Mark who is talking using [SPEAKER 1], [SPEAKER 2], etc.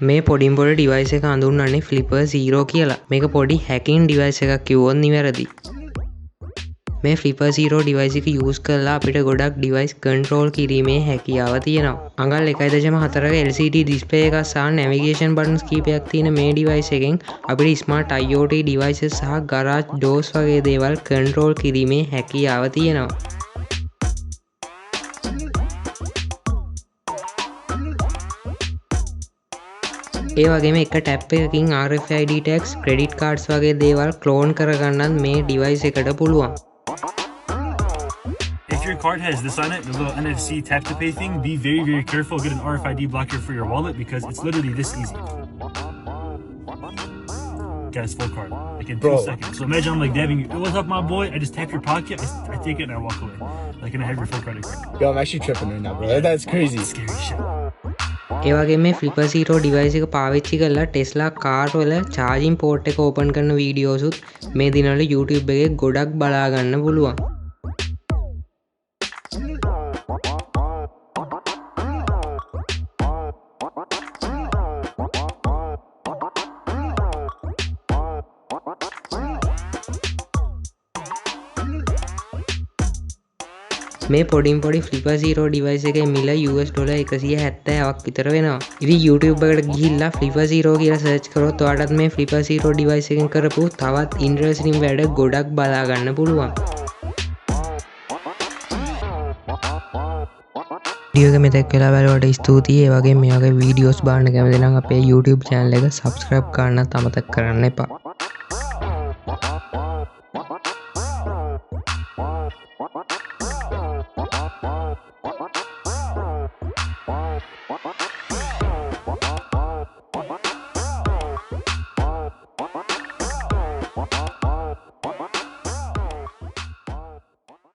[SPEAKER 1] මේ පොඩින් පොඩි ඩිවයිස් එක හඳුන්වන්නේ ෆ්ලිපර් 0 කියලා. මේක පොඩි හැකින් ඩිවයිස් එකක් කිව්වොත් නිවැරදි. මේ ෆ්ලිපර් 0 ඩිවයිස් එක යූස් කරලා අපිට ගොඩක් ඩිවයිස් කන්ට්‍රෝල් කිරීමේ හැකියාව තියෙනවා. අඟල් 1.4ක LCD ඩිස්ප්ලේ එකක් සහ නැවිගේෂන් බටන්ස් කීපයක් තියෙන මේ ඩිවයිස් එකෙන් අපිට ස්මාර්ට් IoT ඩිවයිසස් සහ ගරාජ් ඩෝර්ස් වගේ දේවල් කන්ට්‍රෝල් කිරීමේ හැකියාව තියෙනවා. ඒ වගේම එක ටැප් එකකින් RFID tags, credit cards වගේ දේවල් ක්ලෝන් කරගන්නත් මේ ඩිවයිස් එකට පුළුවන්.
[SPEAKER 2] If your card has this on it, the little NFC tap to pay thing, be very careful. Get an RFID blocker for your wallet because it's literally this easy. Got his full card, like in 2 seconds. So imagine I'm like dabbing you. What's up, my boy? I just tap your pocket, I take it and I walk away. Like and I have your full credit card.
[SPEAKER 3] Yo, I'm actually tripping right now, bro. That's crazy.
[SPEAKER 2] That's scary shit.
[SPEAKER 1] ඒ වගේ මේ ෆ්ලිපර් 0 device එක පාවිච්චි කරලා Tesla car වල charging port එක open කරන වීඩියෝසුත් මේ දිනවල YouTube එකේ ගොඩක් බලා ගන්න පුළුවන්. මේ පොඩින් පොඩි ෆ්ලිපර් 0 ඩිවයිස් එකේ මිල $170ක් විතර වෙනවා. ඉතින් YouTube එකට ගිහිල්ලා ෆ්ලිපර් 0 කියලා සර්ච් කරොත් ඔයාලටත් මේ ෆ්ලිපර් 0 ඩිවයිස් එකෙන් කරපු තවත් ඉන්ටරෙස්ටිං වැඩ ගොඩක් බලා ගන්න පුළුවන්. වීඩියෝ එක මෙතෙක් වෙලා බලවට ස්තුතියි. ඒ වගේම මේ වගේ වීඩියෝස් බලන්න කැමති නම් අපේ YouTube channel එක subscribe කරන්නත් අමතක කරන්න එපා.
[SPEAKER 4] What?